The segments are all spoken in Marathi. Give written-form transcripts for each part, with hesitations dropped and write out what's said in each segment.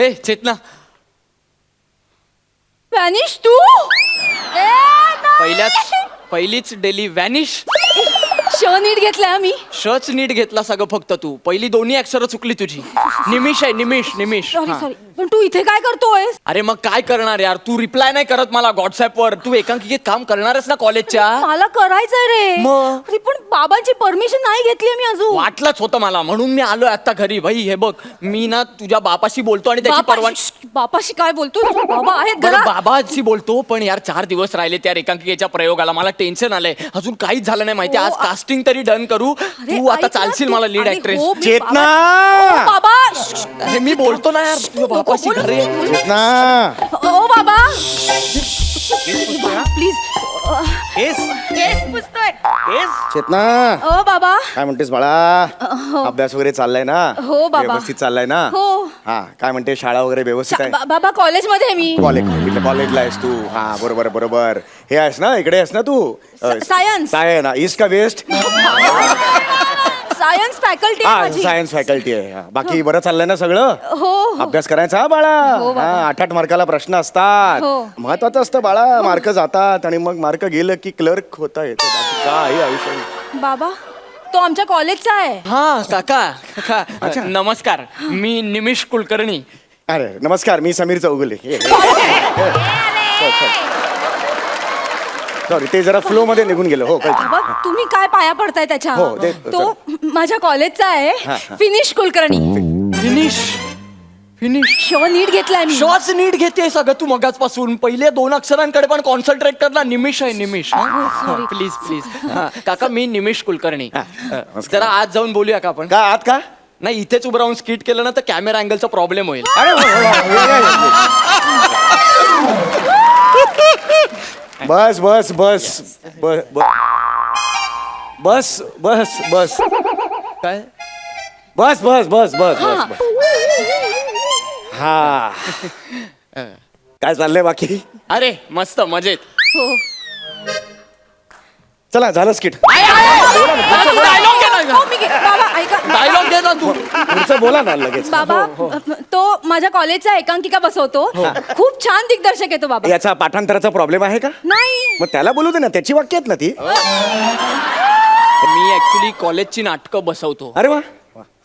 ए चेतना, व्हॅनिश तू? पहिलीच डेली व्हॅनिश. श नीट घेतलाय आम्ही. शच नीट घेतला सगळं फक्त तू. पहिली दोन्ही अक्षरं चुकली तुझी. निमिष आहे, निमिष. सॉरी हा. सॉरी, पण तू इथे काय करतोय? अरे मग काय करणार यार, तू रिप्लाय नाही करत मला व्हॉट्सअप वर. तू एकांकिकेत काम करणारच ना कॉलेजच्या. मला करायचंय रे. मग? अरे पण बाबांची परमिशन नाही घेतली मी अजून. वाटलंच होतं मला, म्हणून मी आलोय आता घरी. भाई हे बघ, मी ना तुझ्या बापाशी बोलतो आणि त्याची परवानगी. बापाशी काय बोलतोय? बाबा आहेत बरं, घरात. बाबाशी बोलतो, पण यार 4 दिवस राहिले त्या एकांकिकेच्या प्रयोगाला. मला टेन्शन आलंय, अजून काहीच झालं नाही माहिती. आज कास्टिंग तरी डन करू. अरे, तू आता ऐक ना, चालशील मला लीड अरे, ऍक्ट्रेस. हो, मी चेतना! बाबा अरे मी बोलतो ना यार तुझ्या बापाशी घरी. चेतना! ओ बाबा प्लीज. केस पुसतोय. चेतना! ओ बाबा. काय म्हणतेस बाळा? अभ्यास वगैरे चाललाय ना? हो बाबा. व्यवस्थित चाललाय ना? हो. हा, काय म्हणते, शाळा वगैरे व्यवस्थित आहे? बाबा कॉलेजमध्ये आहे मी. कॉलेजला आहेस तू? हा, बरोबर. हे आहेस ना, इकडे आहेस ना तू? सायन्स. काय ना, ईस्ट का वेस्ट? सायन्स फॅकल्टी हा, सायन्स फॅकल्टी आहे. हा, बाकी बरं चाललंय ना सगळं? हो. अभ्यास करायचा हा बाळा. हो बाबा. हा, 8 मार्काला प्रश्न असतात. हो. महत्वाचं असतं बाळा. मार्क जातात आणि मग मार्क गेलं की क्लर्क होता येतं. बाकी काय आयुष्य. बाबा तो आमच्या कॉलेजचा आहे. हा काका नमस्कार, मी निमिष कुलकर्णी. अरे नमस्कार, मी समीर चौगुले. सॉरी, ते जरा फ्लो मध्ये निघून गेलो. हो, बाबा तुम्ही काय पाया पडताय त्याच्या? हो, तो माझ्या कॉलेजचा आहे. हा. फिनिश कुलकर्णी. फिनिश शो नीट घेतलाय मी. शॉच नीट घेते सगळं तू मगाचपासून. पहिले 2 अक्षरांकडे पण कॉन्सन्ट्रेट कर ना. निमिष आहे, निमिष. sorry. प्लीज. काका मी निमिष कुलकर्णी. नमस्कार. जरा आज जाऊन बोलूया का आपण? का आत का? नाही, इथेच उभं राहून स्किट केलं ना तर कॅमेरा अँगलचा प्रॉब्लेम होईल. अरे बस बस बस बस बस बस बस काय? बस बस बस बस बस. हा, काय चाललंय बाकी? अरे मस्त मजेत. हो. चला, झालं स्किट. बाबा ऐका. डायलॉग दे ना तू. पुढचं बोला ना लगेच. बाबा तो माझ्या कॉलेजचा एकांकिका बसवतो. खूप छान दिग्दर्शक आहे तो बाबा. याचा पाठांतराचा प्रॉब्लेम आहे का? नाही. मग त्याला बोलू दे ना, त्याची वाक्य आहेत ना ती. मी ऍक्च्युली कॉलेजची नाटकं बसवतो. अरे वा.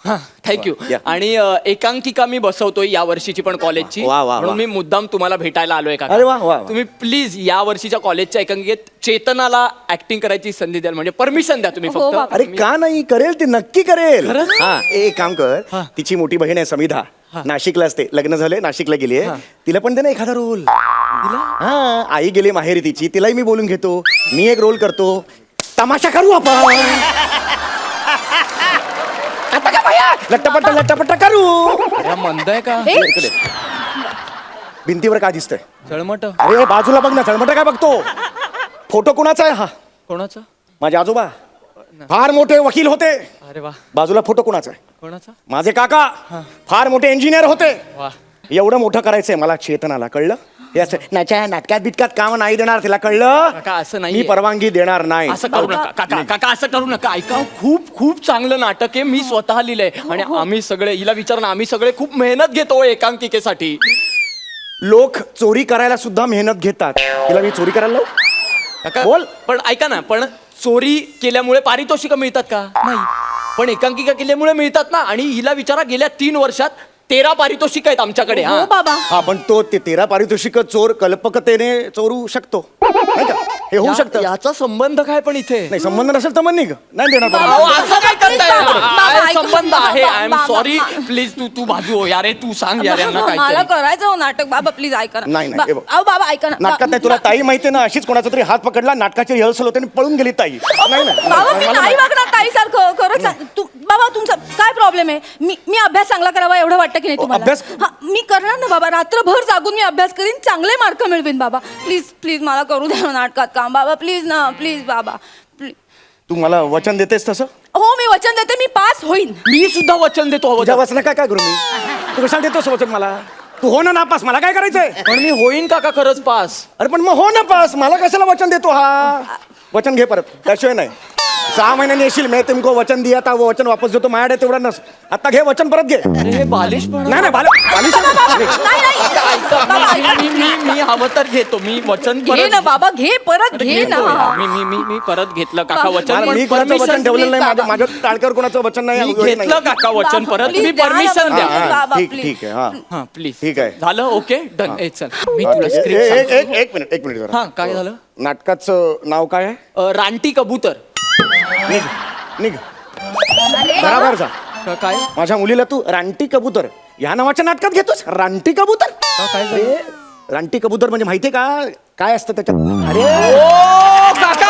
हा, थँक्यू. या. आणि एकांकिका मी बसवतोय या वर्षीची पण कॉलेजची. वा, वा, वा. म्हणून मी मुद्दाम तुम्हाला भेटायला आलोय का. अरे वा, वा, वा. तुम्ही प्लीज या वर्षीच्या कॉलेजच्या एकांकिकेत चेतनाला ऍक्टिंग करायची संधी द्याल, म्हणजे परमिशन द्या तुम्ही हो, फक्त. बाबा. अरे का नाही, करेल ती, नक्की करेल. खरंच? हा, एक काम कर, तिची मोठी बहीण आहे समिधा, नाशिकला असते. लग्न झाले, नाशिकला गेली. तिला पण दे ना एखादा रोल. हा, आई गेली माहेरी तिची, तिलाही मी बोलून घेतो. मी एक रोल करतो. तमाशा करू आपण. आता का भैया, लट्टापट्टा करू. अरे मंद आहे का? ए, इकडे. भिंतीवर काय दिसतंय? चळमट. अरे बाजूला बघ ना, चळमट काय बघतो? फोटो कोणाचा आहे हा? कोणाचा? माझे आजोबा फार मोठे वकील होते. अरे वा. बाजूला फोटो कोणाचा आहे? कोणाचा? माझे काका फार मोठे इंजिनियर होते. वा. एवढं मोठं करायचंय मला चेतनाला, कळलं? हे असं नाटकात बिटकात काम नाही देणार तिला, कळलं? काका असं नाही. मी परवानगी देणार नाही. असं करू नका काका. काका असं करू नका. ऐका, खूप खूप चांगलं नाटक आहे. मी स्वतः लिहिलंय आणि आम्ही सगळे, हिला विचार ना, आम्ही सगळे खूप मेहनत घेतो एकांकिकेसाठी. लोक चोरी करायला सुद्धा मेहनत घेतात. तिला मी चोरी करायला लावू? काका बोल. पण ऐका ना, पण चोरी केल्यामुळे पारितोषिक मिळतात का? नाही. पण एकांकिका केल्यामुळे मिळतात ना. आणि हिला विचारा, गेल्या 3 वर्षात 13 पारितोषिक आहेत आमच्याकडे. हो बाबा. हा, पण तो ते 13 पारितोषिक चोर कल्पकतेने चोरू शकतो, नाही का? हे होऊ शकतं. याचा संबंध काय पण इथे? नाही, संबंध नसेल तर मग निघ. नाही देणार बाबा, अहो, परवानगी. असं काय करताय? बाबा, आहे, ऐका. संबंध आहे. आय एम बाबा, सॉरी. बाबा. प्लीज तू बाजू हो यार. तू सांग यार यांना मला काय. करायचं हो नाटक. बाबा प्लीज ऐका ना. नाही, हे बघ. अहो बाबा ऐका ना. नाटकात नाही, तुला ताई माहितीये ना, अशीच कोणाचा तरी हात पकडला, नाटकाची रिहर्सल होते आणि पळून गेली ताई. नाही ना, बाबा मी मला नाही वागणार ताई सारखं. खरंच बाबा तुमचा काय प्रॉब्लेम आहे? मी अभ्यास चांगला करावा एवढं वाटतं की नाही तुम्हाला? अभ्यास? हा, मी करणार ना बाबा. रात्रभर जागून मी अभ्यास करीन, चांगले मार्क मिळवीन बाबा. प्लीज मला करू द्या नाटकात काम बाबा. प्लीज ना, प्लीज बाबा. तू मला वचन देतेस तसं? हो मी वचन देते, मी पास होईन. मी सुद्धा वचन देतो. तुझ्या वचन काय करू मी? तू कशाला देतोस वचन मला? तू हो ना नापास, मला काय करायचंय? पण मी होईन काका खरंच पास. अरे पण मग हो ना पास, मला कशाला वचन देतो हा? वचन घे परत, त्याशिवाय नाही. 6 महिन्यांनी येशील मैं तुमको वचन दिया था वो वचन वापस देतो माझ्याकडे तेवढं नस आता घे वचन परत घे अरे हे बालिश पण नाही नाही बालिश मी हवं तर घेतो मी वचन घे परत ना बाबा घे परत घे ना मी परत घेतलं काका बाबा, वचन मी पण कोणाचं वचन permission ठेवलेलं नाही बाबा. माझ्या टाळकर कोणाचं वचन नाही मी एवढं घेतलं नाही. काका वचन बाबा, परत please तुम्ही द्या ना परमिशन बाबा. द्या हा, बाबा, ठीक please. ठीक आहे हा हा प्लीज ठीक आहे. झालं ओके डन चल मी हा, तुला एक स्क्रिप्ट एक मिनिट जरा हा काय झालं नाटकाचं नाव काय आहे रानटी कबूतर निघ निघ बराबर जा काय माझ्या मुलीला तू रानटी कबूतर या नावाच्या नाटकात घेतोस रानटी कबूतर काय झालं? अरे, रानटी कबूतर म्हणजे माहितीये का काय असतं त्याच्यात अरे ओ काका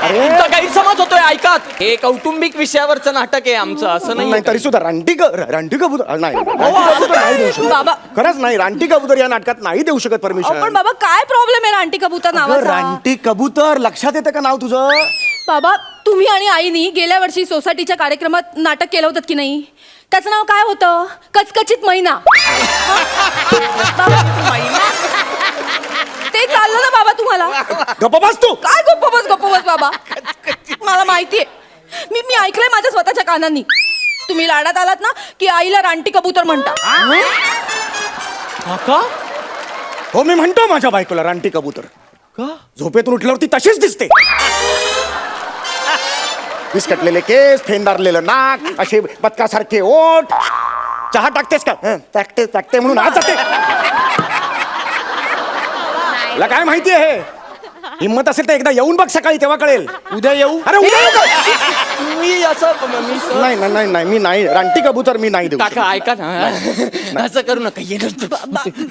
अरे. तुमचा गैरसमज होतोय ऐका हे कौटुंबिक विषयावरचं नाटक आहे आमचं असं नाही नाही तरी सुद्धा रानटी कबूतर नाही रानटी कबूतर नाही देऊ शकत बाबा. खरंच नाही रानटी कबूतर या नाटकात नाही देऊ शकत अहो, पण परमिशन बाबा काय प्रॉब्लेम आहे रानटी कबूतर नावाचा रानटी कबूतर लक्षात येतं का नाव तुझं बाबा तुम्ही आणि आईनी गेल्या वर्षी सोसायटीच्या कार्यक्रमात नाटक केलं होतं की नाही त्याचं नाव काय होतं कचकचित महिना बाबा, ते चाललं ना बाबा तुम्हाला गप्प बस तू काय गप्प बस बाबा मला माहितीये मी ऐकलंय माझ्या स्वतःच्या कानांनी तुम्ही लाडात आलात ना की आईला रानटी कबूतर म्हणता काका हो मी म्हणतो माझ्या बायकोला रानटी कबूतर का झोपेतून उठल्यावरती तशीच दिसते विस्कटलेले केस फेंदारलेलं नाक असे बदकासारखे ओठ चहा टाकतेस का टाकते टाकते म्हणून आज जाते तुला काय माहिती आहे हिम्मत असेल तर एकदा येऊन बघ सकाळी तेव्हा कळेल उद्या येऊ अरे उद्या येऊ का? मी असं मी सर- नाही नाही नाही नाही मी नाही रानटी कबूतर मी नाही देऊ काका ऐका ना असं करू नका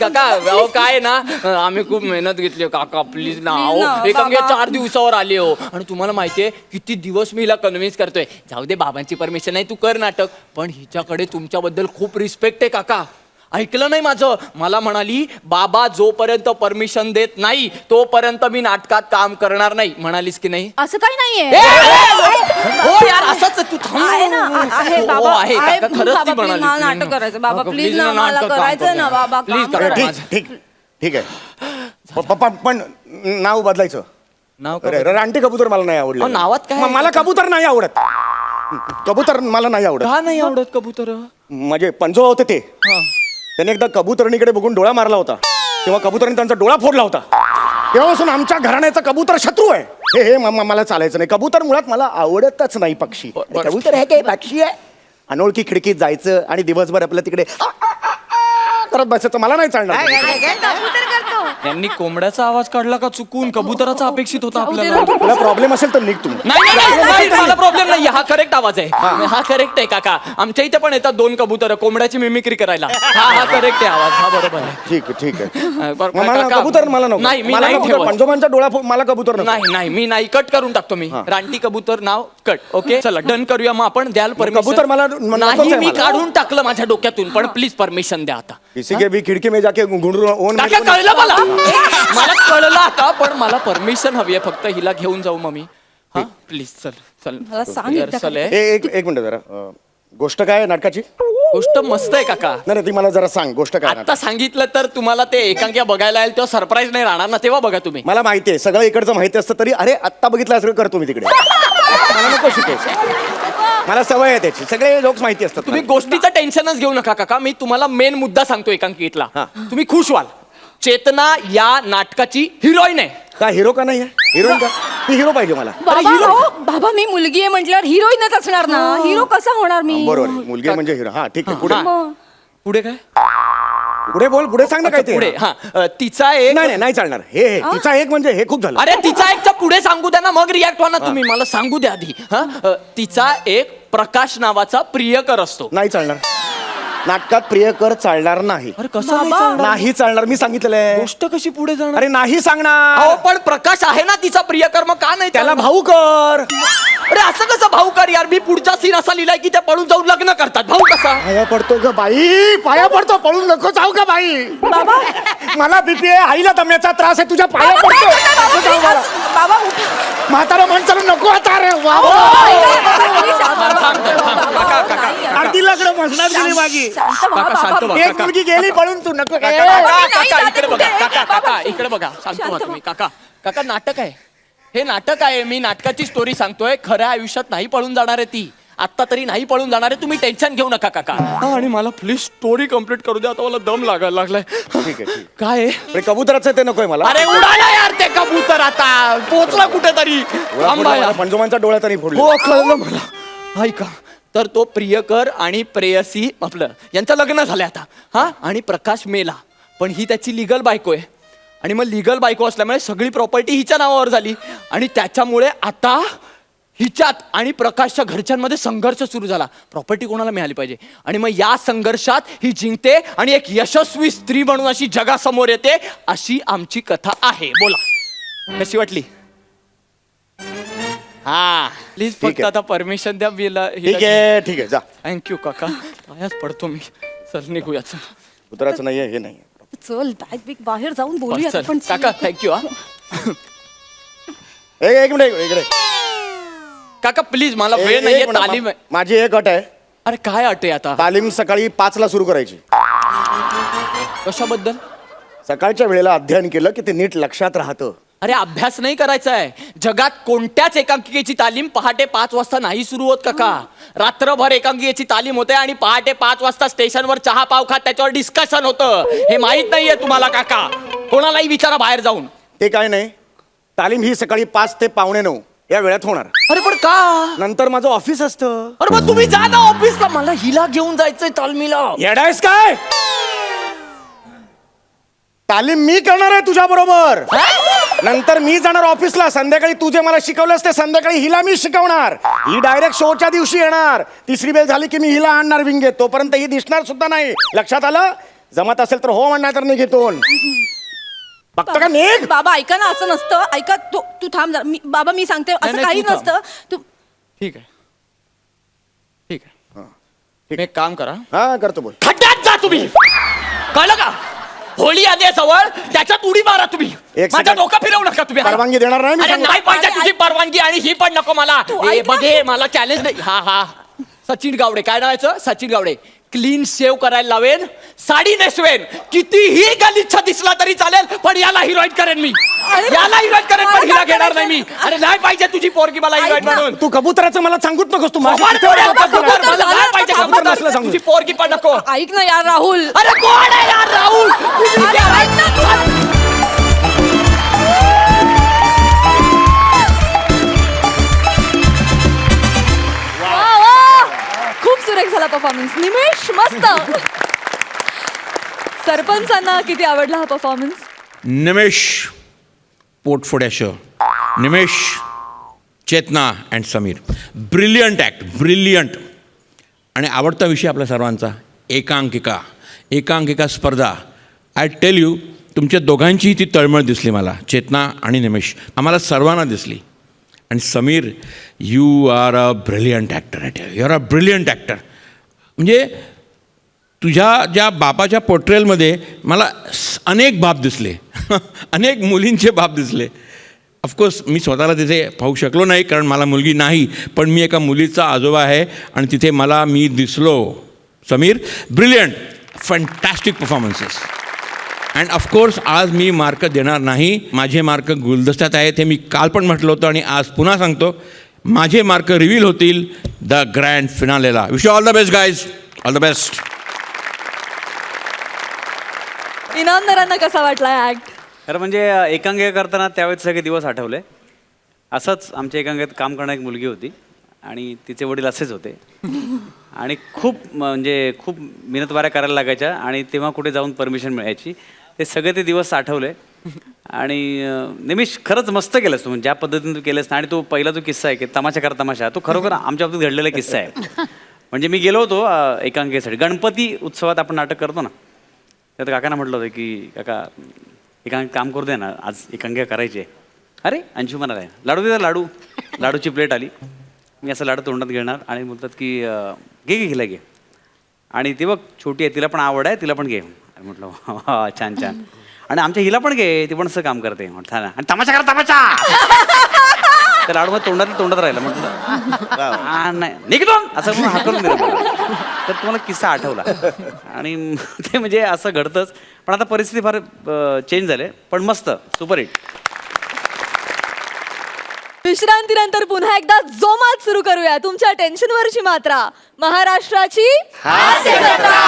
काका अहो काय ना आम्ही खूप मेहनत घेतली काका प्लीज ना Please ना, अहो एकांगे बाबा. 4 दिवसावर आले हो आणि तुम्हाला माहितीये किती दिवस मी हिला कन्व्हिन्स करतोय जाऊ दे बाबांची परमिशन नाही तू कर नाटक पण हिच्याकडे तुमच्याबद्दल खूप रिस्पेक्ट आहे काका ऐकलं नाही माझं मला म्हणाली बाबा जोपर्यंत परमिशन देत नाही तोपर्यंत मी नाटकात काम करणार नाही म्हणालीस की नाही असं काही नाहीये हो यार असंच आहे, तू थांब आहे ना आहे हो, बाबा आहे आहे. काका, खरंच बाबा, ती please, म्हणाली. मला नाटक करायचं बाबा काका, प्लीज please ना ना, मला नाटक काम करायचं करू ना नका. बाबा Please काम करा. करायचं. ठीक ठीक ठीक आहे पण नाव बदलायचं नाव अरे रानटी कबूतर मला नाही आवडलं अहो, नावात काय आहे? मला कबूतर नाही आवडत कबूतर मला नाही आवडत का नाही आवडत कबूतर माझे पंजोबा होते ते त्याने एकदा कबुतरणीकडे बघून डोळा मारला होता तेव्हा कबुतरणी त्यांचा डोळा फोडला होता तेव्हापासून आमच्या घराण्याचा कबूतर शत्रू आहे हे हे मला चालायचं नाही कबूतर मुळात मला आवडतच नाही पक्षी बरं. कबूतर आहे काय पक्षी आहे अनोळखी खिडकीत जायचं आणि दिवसभर आपलं तिकडे करत बसायचं मला नाही चालणार त्यांनी कोंबड्याचा आवाज काढला का चुकून कबुतराचा अपेक्षित होता आपल्याला तुला प्रॉब्लेम असेल तर निघ तुम्ही नाही मला प्रॉब्लेम नाही हा करेक्ट आवाज आहे हा करेक्ट आहे काका आमच्या इथे पण येतात 2 कबूतर कोंबड्याची मिमिक्री करायला हा करेक्ट आहे आवाज हा बरोबर आहे ठीक आहे ठीक आहे बरं, मग मला काका, कबूतर मला नको नाही मी मला नाही कबूतर, ठेवत. पंजोबांचा डोळा मला कबूतर नको नाही मी नाही कट करून टाकतो मी रानटी कबूतर नाव कट ओके चला डन करूया मग आपण द्याल परमिशन कबूतर मला नकोच नाही आहे मी मला. काढून टाकलं माझ्या डोक्यातून पण प्लीज परमिशन द्या आता किसी के भी खिड़की में जाके घुंडरू ओन काका कळलं मला कळलं आता पण मला परमिशन हवी आहे फक्त हिला घेऊन जाऊ मग मी हा प्लीज चल मला सांग एकदा रिहर्सल आहे एक मिनिट जरा गोष्ट काय आहे नाटकाची गोष्ट मस्त आहे काका नाही ती मला जरा सांग गोष्ट काय आहे आता सांगितलं तर तुम्हाला ते एकांकिका बघायला येईल तेव्हा सरप्राईज नाही राहणार ना तेव्हा बघा तुम्ही मला माहिती आहे सगळं इकडचं माहिती असतं तरी अरे आत्ता बघितलं असं करतो मी तिकडे मला नको शिकायचं मला सवय आहे त्याची सगळे लोक माहिती असतात तुम्ही गोष्टीचं टेन्शनच घेऊ नका काका मी तुम्हाला मेन मुद्दा सांगतो एकांकिकेतला हा. तुम्ही खुश व्हाल चेतना या नाटकाची हिरोईन आहे का हिरो का नाही हिरोईन का ती हिरो पाहिजे मला बाबा हो, बाबा मी मुलगी आहे म्हटल्यावर हिरोईनच असणार ना हिरो कसा होणार मी बरोबर आहे. मुलगी म्हणजे हिरो हा ठीक आहे पुढे हा. पुढे काय पुढे बोल पुढे सांग ना काय ते पुढे हा तिचा एक नाही नाही चालणार हे तिचा एक म्हणजे हे खूप झालं अरे तिचा एकचा पुढे सांगू द्या ना मग रिॲक्ट व्हा ना तुम्ही मला सांगू द्या आधी हा तिचा एक प्रकाश नावाचा प्रियकर असतो नाही चालणार नाटकात प्रियकर चालणार नाही अरे कसं नाही बाबा. चालणार? नाही चालणार मी सांगितलेलं आहे गोष्ट कशी पुढे जाणार अरे नाही सांगणार अहो पण प्रकाश आहे ना तिचा प्रियकर मग का नाही त्याला चालणार? भाऊ कर अरे असं कसं भाऊ कर यार मी पुढचा सीन असा लिहिलाय की त्या पळून जाऊन लग्न करतात भाऊ कसा पाया पडतो ग बाई पाया पडतो पळून नको जाऊ का बाई बाबा मला बीपी आहे आईला दम्याचा त्रास आहे तुझ्या पाया बाबा, पडतो काय करताय नको जाऊ बाबा? मला. please, बाबा उठा. म्हातारा माणसाला नको आता रे वा बाबा, please, थांब, थांब. काका, काका. अर्धी लाकडं मसनात गेली मागी शांत व्हा, काका, शांत बाबा. व्हा. एक मुलगी गेली पळून तू नको काका, नाही काका, जाते इकडे बघा कुठे? काका बाबा, काका इकडे बघा सांगतो शांत तुम्ही काका काका नाटक आहे हे नाटक आहे, मी नाटकाची स्टोरी सांगतोय. खऱ्या आयुष्यात नाही पळून जाणार आहे ती, आत्ता तरी नाही पळून जाणार आहे. तुम्ही टेन्शन घेऊ नका काका. आणि मला प्लीज स्टोरी कम्प्लीट करू द्या, आता मला दम लागायला लागलाय. ठीक आहे. काय आहे? पण कबुतराचं ते नकोय मला. अरे उडाला यार ते कबूतर, आता पोचला कुठेतरी. थांबा यार. पंजोमांचा डोळा तरी फोडला. हो कळलं मला. ऐका, तर तो प्रियकर आणि प्रेयसी आपलं यांचं लग्न झालंय आता. हा, आणि प्रकाश मेला, पण ही त्याची लिगल बायको आहे. आणि मग लिगल बायको असल्यामुळे सगळी प्रॉपर्टी हिच्या नावावर झाली. आणि त्याच्यामुळे आता हिच्यात आणि प्रकाशच्या घरच्यांमध्ये संघर्ष सुरू झाला. प्रॉपर्टी कोणाला मिळाली पाहिजे. आणि मग या संघर्षात ही जिंकते आणि एक यशस्वी स्त्री म्हणून अशी जगासमोर येते. अशी आमची कथा आहे. बोला, कशी वाटली? हा, प्लीज ठीक फक्त आहे. आता परमिशन द्या. ठीक आहे, ठीक आहे, जा. थँक्यू काका. पायाच पडतो मी. चल निघूयाच. कुत्राचं नाहीये, हे नाही. चल बॅग बिग बाहेर जाऊन बोलूया चल, आपण. काका थँक्यू. हा एक मिनिट इकडे. काका प्लीज, मला वेळ एक नाहीये. मिनिट, तालीम आहे. माझी एक अट आहे. अरे काय अटे आता? तालीम सकाळी 5ला सुरू करायची. कशाबद्दल? सकाळच्या वेळेला अध्ययन केलं की ते नीट लक्षात राहतं. अरे अभ्यास नाही करायचा आहे. जगात कोणत्याच एकांकिकेची तालीम पहाटे 5 वाजता नाही सुरू होत काका. रात्रभर एकांकिकेची तालीम होते आणि पहाटे 5 वाजता स्टेशनवर चहा पाव खात त्याच्यावर डिस्कशन होतं. हे माहित नाहीये तुम्हाला काका? कोणालाही विचारा बाहेर जाऊन. ते काय नाही, तालीम ही सकाळी 5 ते 8:45 या वेळात होणार. अरे पण का? नंतर माझं ऑफिस असतं. अरे मग तुम्ही जा ना ऑफिसला. मला हिला घेऊन जायचंय तालमीला. येडायस काय? तालीम मी करणार आहे तुझ्या बरोबर. नंतर मी जाणार ऑफिसला. संध्याकाळी तू जे मला शिकवलंस ते संध्याकाळी हिला मी शिकवणार. ही डायरेक्ट शोच्या दिवशी येणार. तिसरी बेल झाली की मी हिला आणणार विंगेत. तोपर्यंत ही दिसणार सुद्धा नाही. लक्षात आलं? जमत असेल तर हो म्हणणार, तर निघेतून बघतो का निघ. बाबा ऐका ना, असं नसतं. ऐका, तू थांब जरा. बाबा मी सांगते, असं नाही, काही तू थांब. नसतं. तू ठीक आहे, ठीक आहे. तुम्ही एक काम करा, हा करतो बोल. खड्ड्यात जा तुम्ही. कळलं का? होळी आली आहे जवळ, त्याच्यात उडी मारा तुम्ही. एक माझं second. डोकं फिरवू नका तुम्ही. परवानगी देणार नाही मी अरे सांगतो. नाही पाहिजे अरे, तुझी परवानगी, आणि ही पण नको मला. तू ए, ऐक ना. बघे मला चॅलेंज नाही. हा हा, सचिन गावडे. काय नावायचं? सचिन गावडे. क्लीन शेव करायला लावेन, साडी नेसवेन, कितीही गलिच्छ दिसला तरी चालेल, पण याला हिरोईन करेन मी. अरे, याला हिरोईन करेन, मला पण हिला काय घेणार नाही करायचं? मी. अरे नाही पाहिजे तुझी पोरगी मला हिरोईन ऐक ना. म्हणून. तू कबुतराचं मला सांगूच नकोस. तू मला माझ्या कबूतर झालं, नाही पाहिजे आता कबूतर नसलं सांगू. तुझी पोरगी पण नको. ऐक ना यार राहुल. अरे कोण आहे यार राहुल? तुम्ही अरे, क्या- ऐक ना तू. वा, वा. खूप सुरेख झाला परफॉर्मन्स. निमेश मस्त. सरपंचांना किती आवडला हा परफॉर्मन्स? निमेश पोटफोड्याशं, Nimesh, Chetna and Samir. Brilliant act, brilliant. आणि आवडता विषय आपल्या सर्वांचा एकांकिका. एकांकिका स्पर्धा. आय टेल यू, तुमच्या दोघांचीही ती तळमळ दिसली मला, चेतना आणि निमेश. आम्हाला सर्वांना दिसली. आणि Sameer, you are a brilliant actor. You are a brilliant actor. म्हणजे तुझ्या ज्या बापाच्या पोर्ट्रेलमध्ये मला अनेक बाप दिसले. अनेक मुलींचे बाप दिसले. ऑफकोर्स मी स्वतःला तिथे पाहू शकलो नाही, कारण मला मुलगी नाही, पण मी एका मुलीचा आजोबा आहे आणि तिथे मी दिसलो. Sameer, brilliant, fantastic performances. And of course आज मी मार्क देणार नाही. माझे मार्क गुलदस्त्यात आहेत, हे मी काल पण म्हटलं होतं आणि आज पुन्हा सांगतो. माझे मार्क रिव्हील होतील द ग्रँड फिनालेला. Wish you all the best guys, all the best. इनामदारांना कसा वाटला ऍक्ट? खरं म्हणजे एकांकिका करताना त्यावेळेस सगळे दिवस आठवले. असंच आमच्या एकांकिकेत काम करणारी एक मुलगी होती आणि तिचे वडील असेच होते. आणि खूप म्हणजे खूप मिनतवाऱ्या करायला लागायच्या आणि तेव्हा कुठे जाऊन परमिशन मिळायची. ते सगळे ते दिवस आठवले. आणि निमिष, खरंच मस्त केलंस तू, ज्या पद्धतीने तू केलंस ना. आणि तो पहिला जो किस्सा आहे की तमाशा कर तमाशा, तो खरोखर आमच्या बाबतीत घडलेला किस्सा आहे. म्हणजे मी गेलो होतो एकांकिकेसाठी. गणपती उत्सवात आपण नाटक करतो ना, त्यात काकांना म्हटलं होतं की काका काम करू दे ना, आज एकांकिका करायची आहे. अरे अंशू म्हणाला आहे, लाडू दे, लाडू. लाडूची प्लेट आली. मी असं लाडू तोंडात घेणार आणि बोलतात की घे घे घे घे. आणि ती बघ छोटी आहे, तिला पण आवड आहे, तिला पण घे. म्हटलं हा छान छान. आणि आमच्या हिला पण घे, ती पण असं काम करते. म्हटलं ना, आणि तमाशा करा तमाशा. तर लाडू मग तोंडात राहिलं. म्हटलं नाही निघतो असं म्हणून हाकलून दिलं मला. तर तुम्हाला किस्सा आठवला. आणि ते म्हणजे असं घडतंच. पण आता परिस्थिती फार चेंज झाली, पण मस्त, सुपरहिट. विश्रांतीनंतर पुन्हा एकदा जोमात सुरू करूया तुमच्या टेन्शनवरची मात्रा, महाराष्ट्राची हास्य जत्रा.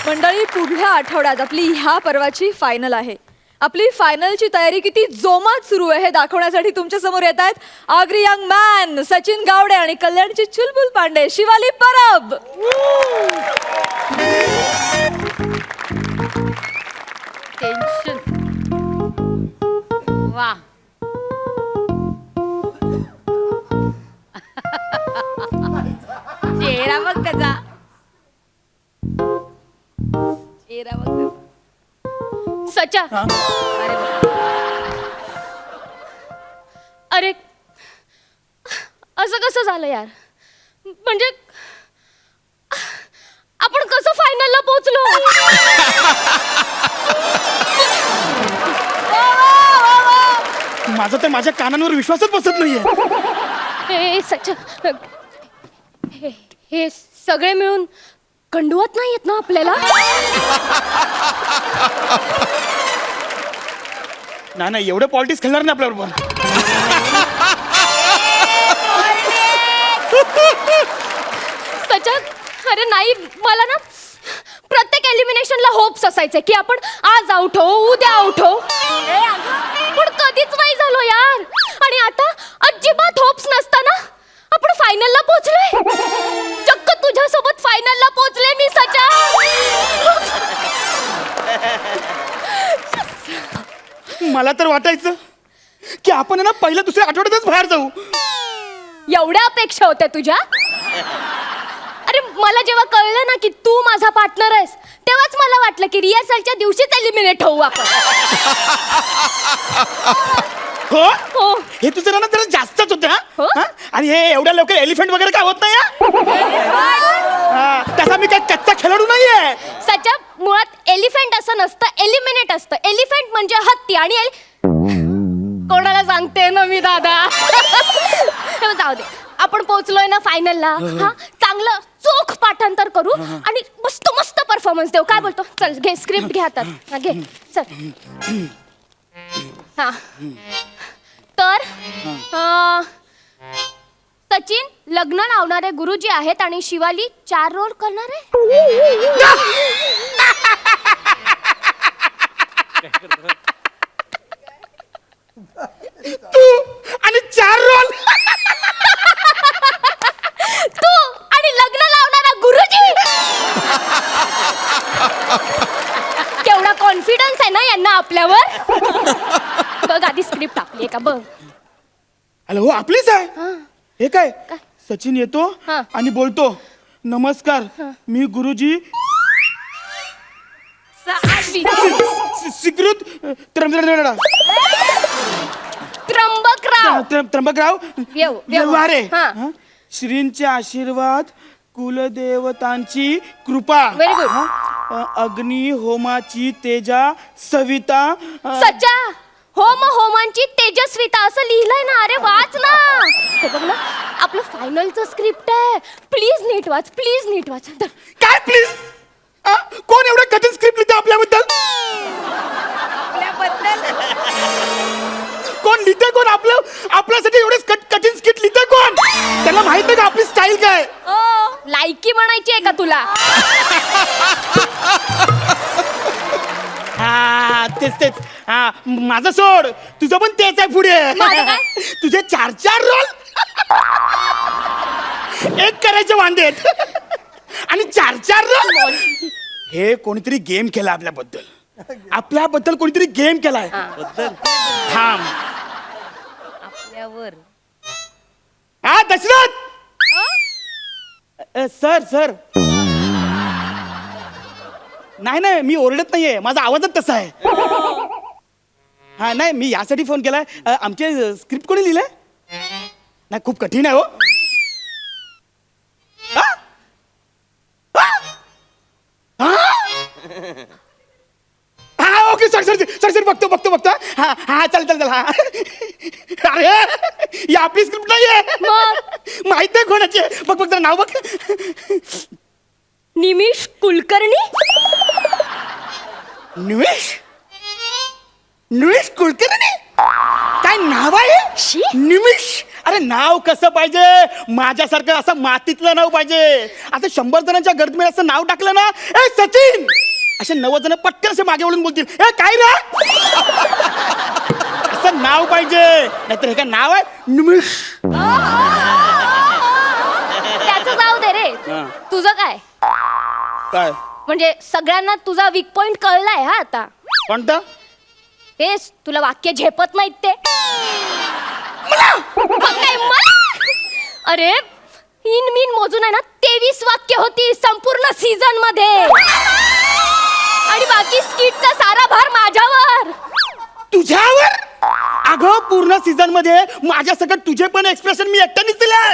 मंडळी, पुढल्या आठवड्यात आपली ह्या पर्वाची फायनल आहे. आपली फायनलची तयारी किती जोमात सुरू आहे हे दाखवण्यासाठी तुमच्या समोर येत आहेत आगरी यंग मॅन सचिन गावडे आणि कल्याणची चुलबुल पांडे शिवाली परब. टेन्शन वा चेहरा बघ त्याचा, चेहरा बघ त्याचा. सचा, अरे असं कसं झालं यार? म्हणजे आपण कसं फायनलला पोहोचलो? माझा तर माझ्या कानांवर विश्वासच बसत नाहीये. हे सचा, हे सगळे मिळून खंडवत नाही येत ना आपल्याला? नाही एवढं पॉलिटिक्स खेळणार नाही आपल्याबरोबर. सचा, अरे नाही, मला ना प्रत्येक एलिमिनेशनला होप्स असायचे की आपण आज आउट हो, उद्या आउट हो, पण कधीच नाही झालो यार. आणि आता अजिबात होप्स नसताना आपण फायनलला पोहोचलोय. चक्क तुझ्यासोबत फायनलला पोहोचले मी सचा. मला तर वाटायचं की आपण ना पहिल्या दुसऱ्या आठवड्यातच बाहेर जाऊ. एवढ्या अपेक्षा होत्या तुझ्या? अरे मला जेव्हा कळलं ना की तू माझा पार्टनर आहेस तेव्हाच मला वाटलं की रिहर्सलच्या दिवशीच एलिमिनेट होऊ आपण. हो हो. हे तुझं ना जरा जास्तच होतं हो? हा? आणि हे एवढ्या लवकर एलिफंट वगैरे काय होत नाही हा? तसा मी काय कच्चा खेळाडू नाहीये. सच्या, मुळात एलिफंट असं नसतं, एलिमिनेट असतं. एलिफंट म्हणजे हत्ती आणि कोणाला सांगते ना मी दादा. जाऊ दे, आपण पोहोचलोय ना फायनलला. हा, चांगलं चोख पाठांतर करू आणि मस्त मस्त परफॉर्मन्स देऊ. काय बोलतो? चल घे स्क्रिप्ट घे हातात. हा, घे चल. हा तर सचिन लग्न लावणारे गुरुजी आहेत आणि शिवाली 4 रोल करणार आहे. तू आणि 4 रोल. तू आणि लग्न लावणारा गुरुजी. केवढा कॉन्फिडन्स आहे ना यांना आपल्यावर. बघ आधी स्क्रिप्ट आपली आहे का बघ. अरे हो, आपलीच आहे. हे काय? काय? सचिन येतो हा. आणि बोलतो, नमस्कार मी गुरुजी स्वीकृत त्र्यंबकराव त्र्यंबकराव व्यवहारे. हा. हा? श्रींचे आशीर्वाद, कुलदेवतांची कृपा, Very good. हा? अग्नी होमाची तेजा सविता सच्चा, होमांची तेजस्विता असं लिहिलंय ना. अरे वाच ना. हे बघ ना, आपलं फायनलचं स्क्रिप्ट आहे. प्लीज नीट वाच, प्लीज नीट वाच. धर. काय प्लीज? कोण एवढं कठीण स्क्रिप्ट लिहिते आपल्याबद्दल? कोण लिहिते? कोण आपल्यासाठी एवढे कठीण स्क्रिप्ट लिहिते? कोण? त्यांना माहित नाही का आपली स्टाईल काय? लायकी म्हणायची आहे का तुला? हा तेच. हा माझं सोड, तुझं पण तेच आहे पुढे. माझं काय? तुझे 4 रोल एक करायचे वांदेत आणि 4 रोल. हे कोणीतरी गेम केला आपल्याबद्दल कोणीतरी गेम केलाय. थांब. आपल्यावर हा दशरथ सर नाही मी ओरडत नाहीये, माझा आवाजच तसा आहे. हा नाही, मी यासाठी फोन केलाय. आमचे स्क्रिप्ट कोणी लिहिलंय? नाही खूप कठीण आहे हो. हा? हा? हा ओके सर बघतो. हा चल हा. अरे ही आपली स्क्रिप्ट नाहीये. माहित नाही कोणाची. बघ जरा नाव बघ. निमिष कुलकर्णी. निमेश कुलकर्णी. शी. निमिष. अरे नाव कसं पाहिजे माझ्यासारखं असं मातीतलं नाव पाहिजे. आता 100 जणांच्या गर्दीमध्ये असं नाव टाकलं ना, ए सचिन, असे 90 जण पटकन असे मागे वळून बोलतील, ए काय रे, असं नाव पाहिजे. नाहीतर हे काय नाव आहे निमिष. त्याचं जाऊ दे रे. हा. तुझं काय काय म्हणजे सगळ्यांना तुझा वीक पॉइंट कळलाय हा आता. कोणतं? तेच तुला वाक्य झेपत नाहीत ते. मग काय मला? अरे इन मीन मोजून आहे ना 23 वाक्य होती संपूर्ण सीझन मध्ये आणि बाकी स्किटचा सारा भार माझ्यावर. तुझ्यावर? अगं पूर्ण सीझन मध्ये माझ्या सगळं तुझे पण एक्सप्रेशन मी एकट्यानेच दिले.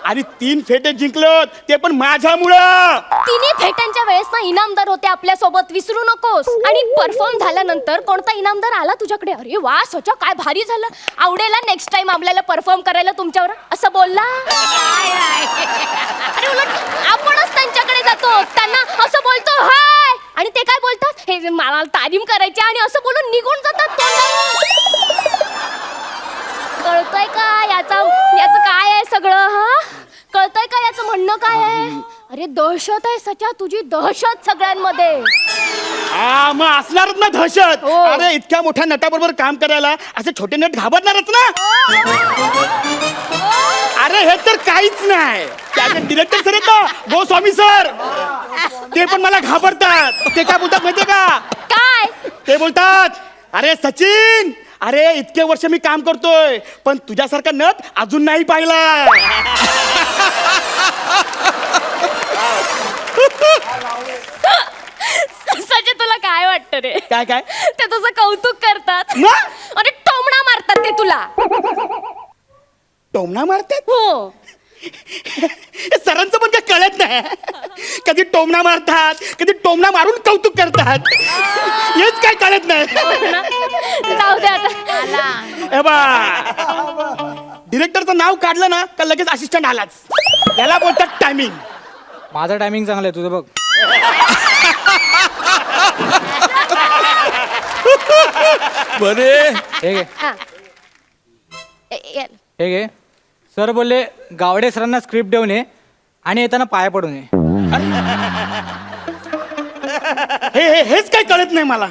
आणि 3 फेटे जिंकलो ते पण माझ्यामुळं. तिन्ही फेट्यांच्या वेळेस ना इनामदार होते आपल्या सोबत, विसरू नकोस. आणि परफॉर्म झाल्यानंतर कोणता इनामदार आला तुझ्याकडे, अरे वा सचा काय भारी झालं, आवडेल नेक्स्ट टाइम आपल्याला परफॉर्म करायला तुमच्यावर, असं बोलला. अरे उलट आपणच त्यांच्याकडे जातो, त्यांना असं बोलतो हाय, आणि ते काय बोलतात, हे मला तालीम करायची, आणि असं बोलून निघून जातात तोंडावर. कळतंय का याचं काय आहे सगळं? हा कळतंय का याचं म्हणणं काय आहे? अरे दहशत आहे सचा, तुझी दहशत सगळ्यांमध्ये. हा मग असणारच ना दहशत. हो. अरे इतक्या मोठ्या नटाबरोबर काम करायला असे छोटे नट घाबरणारच ना. अरे हे तर काहीच नाही. त्याचे डिरेक्टर सर आहेत ना, गोस्वामी सर, ते पण मला घाबरतात. ते काय बोलतात माहितीये का? काय ते बोलतात, अरे सचिन, अरे इतके वर्ष मी काम करतोय पण तुझ्यासारखा नट अजून नाही पाहिला. सचे तुला काय वाटतं रे? काय काय? ते तुझं कौतुक करतात ना? अरे टोमणा मारतात ते तुला. टोमणा मारतात? हो. सरांचं पण काय कळत नाही. कधी टोमणा मारतात, कधी टोमणा मारून कौतुक करतात. हेच काय कळत नाही. जाऊ दे आता. ए बा, डिरेक्टरचं नाव काढलं ना का लगेच असिस्टंट आलाच. याला बोलतात टायमिंग. माझं टायमिंग चांगलं आहे, तुझं बघ. बरे हे घे, हा. ये. हे घे. सर बोलले गावडे सरांना स्क्रिप्ट देऊन ये आणि येताना पाया पडून ये. हेच काय कळत नाही मला.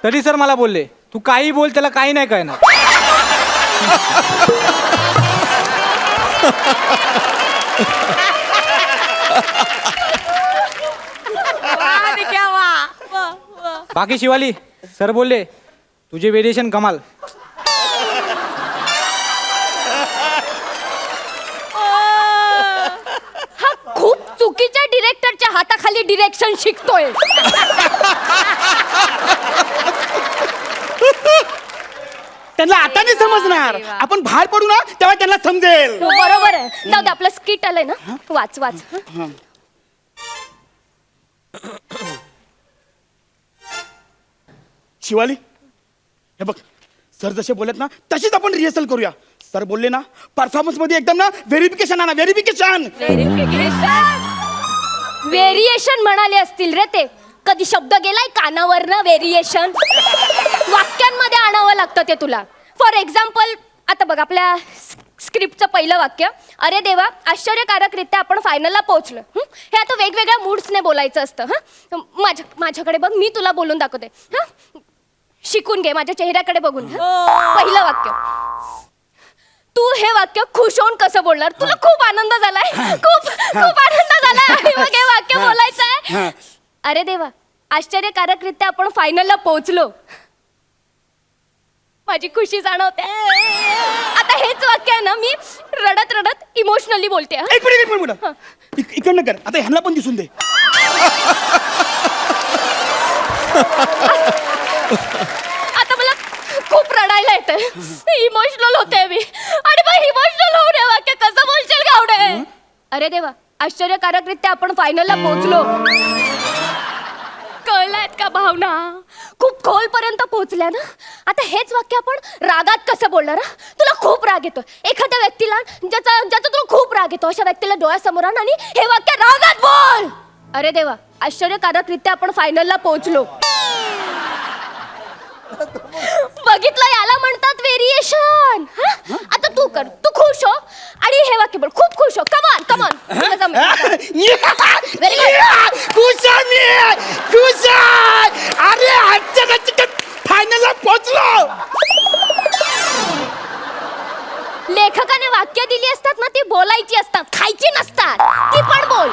तरी सर मला बोलले तू काही बोल, त्याला काही नाही कळणार. बाकी शिवाली सर बोलले तुझे व्हेरिएशन कमाल. हा खूप चुकीच्या डिरेक्टरच्या हाताखाली डिरेक्शन शिकतोय. त्यांना आता नाही समजणार. आपण बाहेर पडू ना तेव्हा त्यांना समजेल. बरोबर आहे. जाऊ दे, आपलं स्किट आलंय ना, वाच वाच. शिवाली, हे बघ, सर जसे बोलत ना तशीच आपण रिहर्सल करूया. सर बोलले ना परफॉर्मन्स मध्ये एकदम ना व्हेरिफिकेशन आणा, व्हेरिफिकेशन. व्हेरिएशन म्हणाले असतील रे ते. कधी शब्द गेलाय कानावर ना व्हेरिएशन. वाक्यांमध्ये आणावं लागतं ते तुला. फॉर एक्झाम्पल आता बघ आपल्या स्क्रिप्टचं पहिलं वाक्य, अरे देवा आश्चर्यकारकरित्या आपण फायनलला पोहोचलो. हे आता वेगवेगळ्या मूड्सने बोलायचं असतं. माझ्याकडे बघ, मी तुला बोलून दाखवते. शिकून घे माझ्या चेहऱ्याकडे बघून. पहिलं वाक्य, तू हे वाक्य खुश होऊन कसं बोलणार? तुला खूप आनंद झालाय, खूप खूप आनंद झालाय आणि मग हे वाक्य बोलायचंय, अरे देवा आश्चर्यकारकरित्या आपण फायनलला पोहोचलो, माझी खुशी जाणवते. आता हेच वाक्य आहे ना, मी रडत रडत इमोशनली बोलते. एक मिनिट इकडनं कर. आता ह्यांना पण दिसून दे. आता मला खूप रडायला येतंय, इमोशनल होते मी. आणि मग इमोशनल होऊन हे वाक्य कसं बोलशील गावडे? अरे देवा आश्चर्यकारकरित्या आपण फायनलला पोहोचलो. कळलायत का भावना? खूप खोल पर्यंत पोहोचल्या ना. आता हेच वाक्य आपण रागात कसं बोलणार? तुला खूप राग येतो एखाद्या व्यक्तीला, ज्याचा तुला खूप राग येतो, अशा व्यक्तीला डोळ्यासमोर आण आणि हे वाक्य रागात बोल. अरे देवा आश्चर्यकारकरित्या आपण फायनलला पोहोचलो. बघितलं, याला म्हणतात व्हेरिएशन. आता तू कर, तू खुश हो आणि हे वाक्य बोल, खूप खुश हो. Come on come on. Very good. अरे आजच्या फायनलला पोहोचलो. लेखकाने वाक्य दिली असतात ना, ती बोलायची असतात, खायची नसतात. ती पण बोल.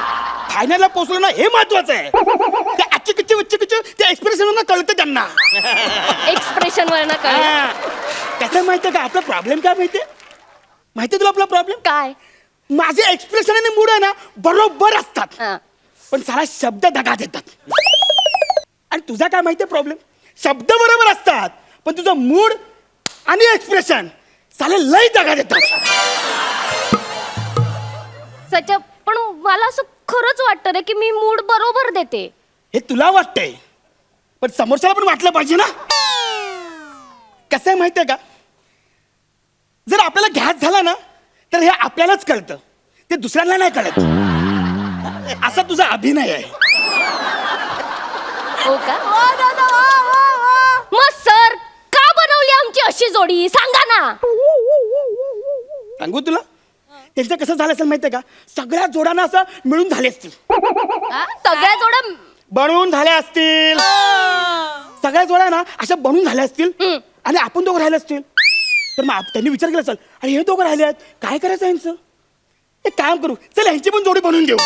फायनलला पोहोचलो ना, हे महत्वाचं आहे. ते अच्ची ते एक्सप्रेशन कळतं त्यांना. एक्सप्रेशन वरनं कळलं. कसं माहितीये का आपला प्रॉब्लेम काय माहितीये तुला आपला प्रॉब्लेम काय? माझे एक्सप्रेशन आणि मूड आहे ना बरोबर असतात, हा. पण सारा शब्द दगा देतात. आणि तुझा काय माहितीये प्रॉब्लेम, शब्द बरोबर असतात पण तुझं मूड आणि एक्सप्रेशन साले लय दगा देतात. सच्चा, पण मला असं खरंच वाटतं रे की मी मूड बरोबर देते. हे तुला वाटतंय पण समोरच्याला पण वाटलं पाहिजे ना. कसं आहे माहितीये का, जर आपल्याला घ्यास झाला ना तर हे आपल्यालाच कळतं, ते दुसऱ्यांना नाही कळत. असा तुझा अभिनय आहे. हो का? मग सर का बनवली आमची अशी जोडी, सांगा ना. सांगू तुला, त्यांचं कसं झालं असेल माहितीये का, सगळ्या जोड्यांना असं मिळून झाले असतील, सगळ्या जोड्या बनवून झाल्या असतील. सगळ्या जोड्या ना अशा बनवून झाल्या असतील आणि आपण दोघं राहिले असतील. तर मग त्यांनी विचार केला असेल, अरे हे दोघं राहिले आहेत, काय करायचं यांचं. एक काम करू, चल यांची पण जोडी बनवून देऊ.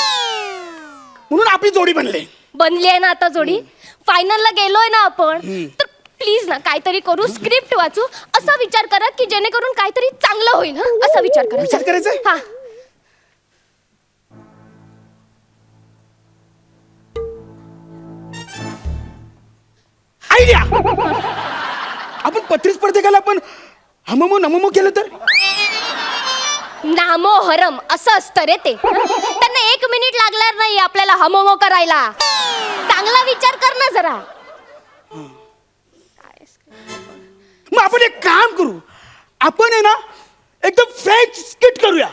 म्हणून आपली जोडी बनली आहे ना आता जोडी. फायनलला गेलोय ना आपण, तर प्लीज ना काहीतरी करू, स्क्रिप्ट वाचू, असा विचार करा की जेणेकरून काहीतरी चांगलं होईल. असा विचार करा. विचार करायचा आहे? हा. आयडिया. आपण पत्री स्पर्धेकाला आपण हममो नममो केलं तर. नामो हरम असं असतं रे ते. त्यांना 1 मिनिट लागणार नाही आपल्याला हममो करायला. चांगला विचार कर ना जरा. मग आपण एक काम करू, आपण आहे ना एकदम फ्रेंच स्किट करूया.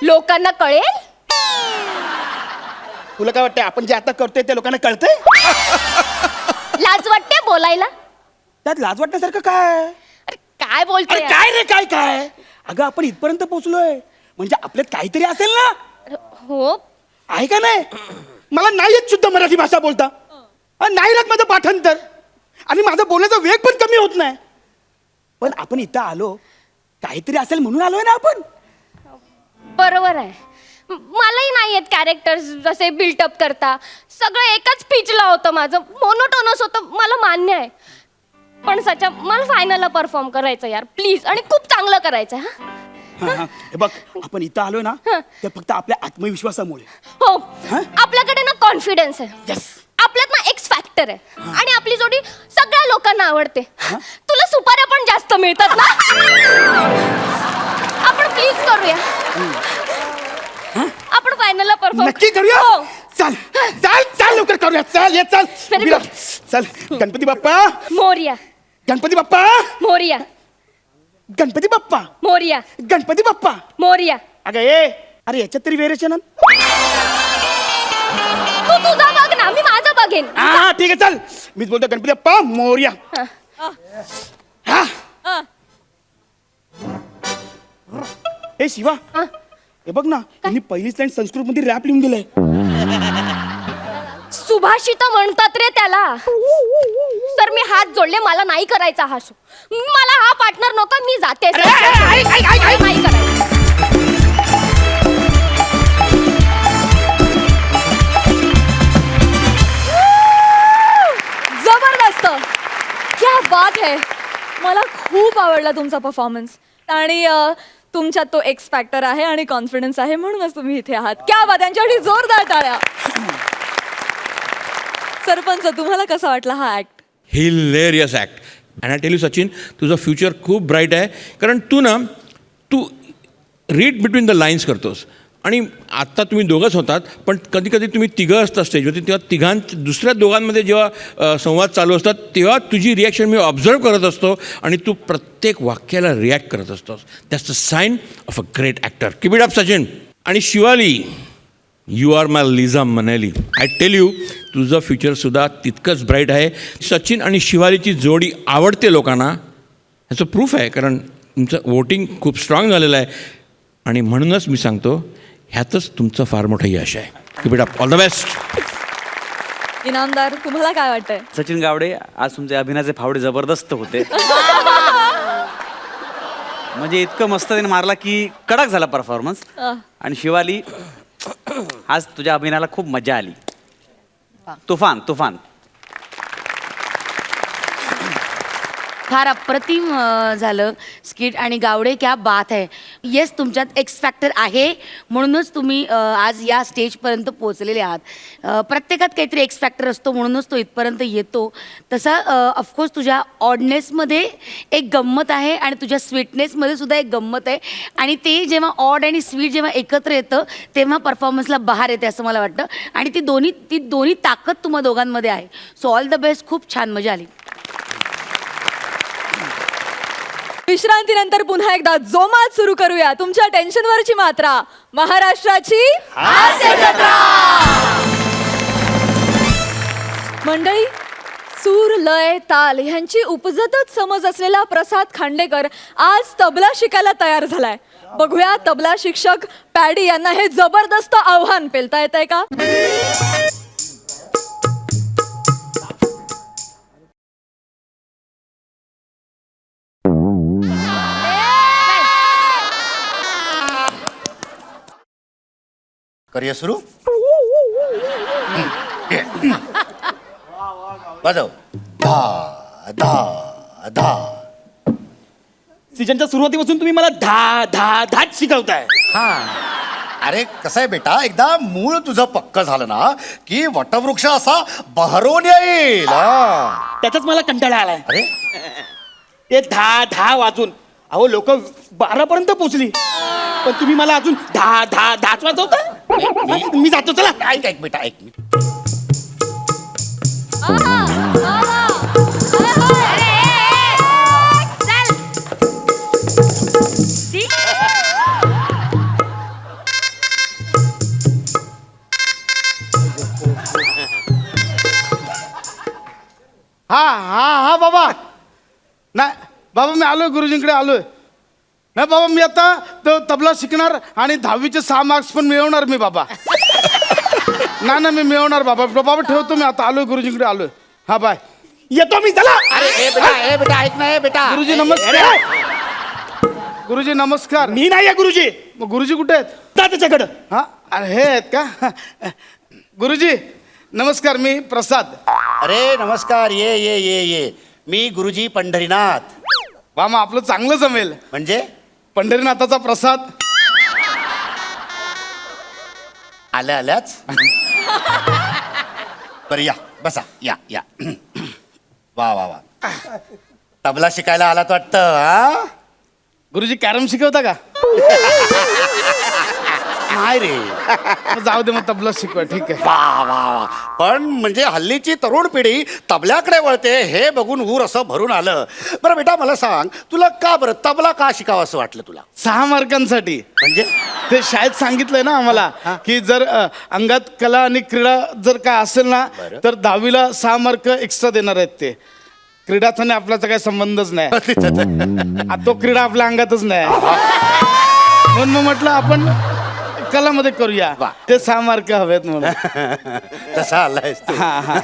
लोकांना कळेल. तुला काय वाटतंय आपण जे आता करतोय ते लोकांना कळतंय? लाज वाटते बोलायला. त्यात लाज वाटण्यासारखं काय? अरे काय बोलतोय अरे काय रे काय अगं आपण इथपर्यंत पोहोचलोय म्हणजे आपल्यात काहीतरी असेल ना. हो. आहे का नाही? मला नाही येत शुद्ध मराठी भाषा बोलता, नाही राहत माझं पाठांतर, आणि माझा बोलण्याचा वेग पण कमी होत नाही. पण आपण इथं आलो काहीतरी असेल म्हणून आलोय ना आपण. बरोबर आहे. मलाही नाही येत कॅरेक्टर्स जसे बिल्टअप करता. सगळं एकच पिचला होतं माझं, मोनोटोनस होतं. मला मान्य आहे, पण सच्चा मला फायनलला परफॉर्म करायचं यार प्लीज, आणि खूप चांगलं करायचं. हे बघ आपण इथं आलोय ना ते फक्त आपल्या आत्मविश्वासामुळे. हो. आपल्याकडे ना कॉन्फिडन्स आहे. येस. आपल्यात ना एक्स फॅक्टर आहे आणि आपली जोडी सगळ्या लोकांना आवडते. तुला सुपाऱ्या पण जास्त मिळतात ना. आपण प्लीज करूया. आपण फायनलला परफॉर्म नक्की करूया. चल चल चल लवकर करूया. चल ये चल. Very good. चल गणपती बाप्पा मोरया. गणपती बाप्पा मोरया. गणपती बाप्पा मोरया. गणपती बाप्पा. मोरया. अगं अरे याच्यात तरी व्हेरिएशन. तू तुझा बघ ना, मी माझं बघेन. हा ठीक आहे चल. मीच बोलतो गणपती बाप्पा मोरया. हा. ए शिवा, हे बघ ना त्यांनी पहिलीच लाईन संस्कृत मध्ये रॅप लिहून दिलंय. सुभाषित म्हणतात रे त्याला. सर मी हात जोडले, मला नाही करायचा हा शो. मला हा पार्टनर नको, मी जाते. नाही करायचं. जबरदस्त, क्या बात है. मला खूप आवडला तुमचा परफॉर्मन्स, आणि तुमच्यात तो एक्स फॅक्टर आहे आणि कॉन्फिडन्स आहे, म्हणूनच तुम्ही इथे आहात. क्या बात. त्यांच्यासाठी जोरदार टाळ्या. सरपंच, तुम्हाला कसा वाटला हा act? Hilarious act. And I tell you Sachin, तुझं फ्युचर खूप ब्राईट आहे, कारण तू रीड बिटवीन द लाईन्स करतोस. आणि आत्ता तुम्ही दोघंच होतात, पण कधी कधी तुम्ही तिघं असता स्टेजवरती, तेव्हा दुसऱ्या दोघांमध्ये जेव्हा संवाद चालू असतात तेव्हा तुझी रिॲक्शन मी ऑब्झर्व करत असतो, आणि तू प्रत्येक वाक्याला रिॲक्ट करत असतोस. That's the sign of a great actor. Keep it up Sachin. आणि Shivali, you are my Liza Manali. I tell you, तुझं फ्युचरसुद्धा तितकंच ब्राईट आहे. सचिन आणि शिवालीची जोडी आवडते लोकांना, ह्याचं प्रूफ आहे, कारण तुमचं वोटिंग खूप स्ट्रॉंग झालेलं आहे. आणि म्हणूनच मी सांगतो, ह्यातच तुमचं फार मोठं यश आहे. की बेटा, ऑल द बेस्ट. इनामदार, तुम्हाला काय वाटतंय? सचिन गावडे, आज तुमचे अभिनयाचे फावडे जबरदस्त होते. म्हणजे इतकं मस्त त्याने मारला की कडक झाला परफॉर्मन्स. आणि शिवाली, आज तुझ्या अभिनयाला खूप मजा आली. तुफान तुफान. फार अप्रतिम झालं स्किट. आणि गावडे, क्या बात आहे. येस, तुमच्यात एक्स फॅक्टर आहे, म्हणूनच तुम्ही आज या स्टेजपर्यंत पोहोचलेले आहात. प्रत्येकात काहीतरी एक्स फॅक्टर असतो, म्हणूनच तो इथपर्यंत येतो. तसा ऑफकोर्स तुझ्या ऑडनेसमध्ये एक गंमत आहे आणि तुझ्या स्वीटनेसमध्ये सुद्धा एक गंमत आहे. आणि ते जेव्हा ऑड आणि स्वीट जेव्हा एकत्र येतं तेव्हा परफॉर्मन्सला बहार येते असं मला वाटतं. आणि ती दोन्ही ताकद तुम्हा दोघांमध्ये आहे. So all the best. खूप छान, मजा आली. विश्रांतीनंतर पुन्हा एकदा जोमात सुरू करूया तुमच्या टेन्शनवरची मात्रा, महाराष्ट्राची हास्य जत्रा. मंडळी, सूर, लय, ताल ह्यांची उपजतच समज असलेला प्रसाद खांडेकर आज तबला शिकायला तयार झालाय. बघूया तबला शिक्षक पॅडी यांना हे जबरदस्त आव्हान पेलता येत आहे का? करूया सुरू. वाजव. धा धा धा. सीजनच्या सुरुवातीपासून तुम्ही मला धा धा धाच शिकवताय. हा, अरे कसं आहे बेटा, एकदा मूळ तुझं पक्क झालं ना की वटवृक्ष असा बहरून येईल. हा. त्याचाच मला कंटाळा आलाय. अरे ते धा धा वाजून अहो लोक 12 पर्यंत पोचली, पण तुम्ही मला अजून धा धा धाच वाजवता. मी जातो, चला. ऐक ऐक बेटा, ऐक. हा हा हा बाबा, नाही बाबा, मी आलोय गुरुजींकडे आलोय. नाही बाबा, मी आता तो तबला शिकणार आणि 10वीचे 6 मार्क्स पण मिळवणार मी बाबा. नाही ना, मी मिळवणार बाबा. बाबा ठेवतो, मी आता आलोय गुरुजींकडे आलोय. हा, बाय. येतो मी, चला. ए बेटा ऐक ना बेटा. गुरुजी नमस्कार. गुरुजी नमस्कार. मी नाही आहे गुरुजी. मग गुरुजी कुठे आहेत? जा त्याच्याकडं. हा, अरे हे आहेत का? गुरुजी नमस्कार, मी प्रसाद. अरे नमस्कार, ये ये ये ये. मी गुरुजी पंढरीनाथ. वा, मग आपलं चांगलं जमेल. म्हणजे पंढरीनाथाचा प्रसाद. आल्या आल्याच. बरं, या बसा, या या. वा वा वा. तबला शिकायला आलात वाटतं. हा, गुरुजी कॅरम शिकवता का? नाही रे. मग जाऊ दे, मग तबला शिकवा. ठीक आहे. वा वा वा. पण म्हणजे हल्लीची तरुण पिढी तबल्याकडे वळते हे बघून ऊर असं भरून आलं. बरं बेटा, मला सांग, तुला का बरं तबला का शिकावं असं वाटलं तुला? 6 मार्कांसाठी. म्हणजे ते शाळेत सांगितलंय ना आम्हाला की जर अंगात कला आणि क्रीडा जर काय असेल ना बरं. तर 10वीला 6 मार्क एक्स्ट्रा देणार आहेत ते. क्रीडाचा आणि आपल्याचा काही संबंधच नाही. तो क्रीडा आपल्या अंगातच नाही. म्हणून मग म्हटलं आपण कलामध्ये करूया. वा. ते 6 मार्क हवेत म्हणून. तसा आलायस तू. हा हा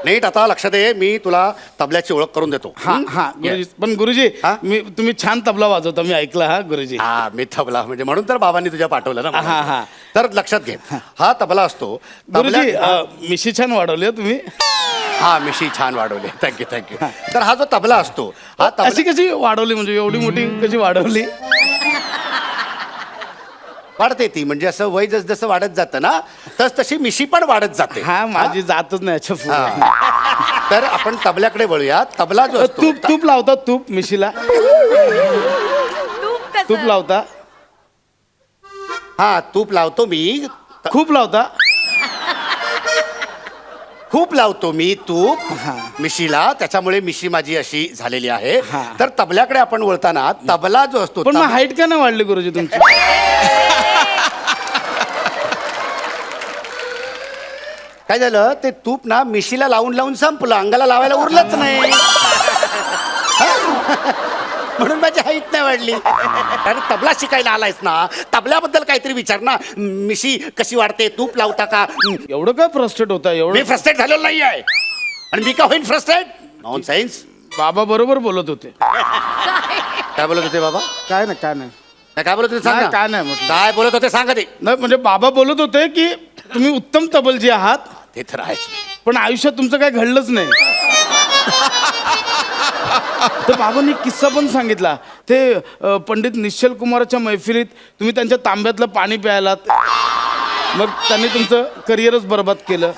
नीट आता लक्षात ये, मी तुला तबल्याची ओळख करून देतो. हा हा गुरुजी. पण गुरुजी, हा? तुम्ही छान तबला वाजवता, मी ऐकलं. हा गुरुजी. हा, मी तबला म्हणजे म्हणून तर बाबांनी तुझ्या पाठवलं ना. हा, हा. तर लक्षात घे, हा तबला असतो. गुरुजी, तबल्या- मिशी छान वाढवली हं तुम्ही. हा, मिशी छान वाढवली. Thank you thank you. तर हा जो तबला असतो, हा अशी कशी वाढवली, म्हणजे एवढी मोठी कशी वाढवली? वाढते ती, म्हणजे असं वय जस जसं वाढत जातं ना तस तशी मिशी पण वाढत जाते. हा, माझी जातच नाही याच्या पुढे. हा. तर आपण तबल्याकडे वळूया. तबला जो असतो, तूप तूप लावता, तूप मिशीला तूप लावता. हा, तूप लावतो मी. खूप लावता. खूप लावतो मी तूप मिशीला, त्याच्यामुळे मिशी माझी अशी झालेली आहे. तर तबल्याकडे आपण वळताना तबला जो असतो, पण मग हाईट का नाही वाढली गुरुजी तुमची? काय झालं ते तूप ना मिशीला लावून लावून संपलं, अंगाला लावायला उरलंच नाही. म्हणून माझी हाईट नाही वाढली. अरे तबला शिकायला आलायस ना, तबल्याबद्दल काहीतरी विचार ना. मिशी कशी वाढते, तूप लावता का? एवढं काय फ्रस्ट्रेट होता मी एवढं? फ्रस्ट्रेट झालेलो नाही आहे. आणि मी का होईन फ्रस्ट्रेट? Non science. बाबा बरोबर बोलत होते. काय बोलत होते बाबा? काय नाही काय नाही काय बोलत होते सांग नाही, ना. काय नाही म्हटलं. काय बोलत होते सांगा ते. नाही म्हणजे बाबा बोलत होते की तुम्ही उत्तम तबलजी आहात, ते तर आहेच. पण आयुष्यात तुमचं काय घडलंच नाही. तर बाबांनी किस्सा पण सांगितला. ते पंडित निश्चल कुमाराच्या मैफिलीत तुम्ही त्यांच्या तांब्यातलं पाणी प्यायलात, मग त्यांनी तुमचं करिअरच बरबाद केलं.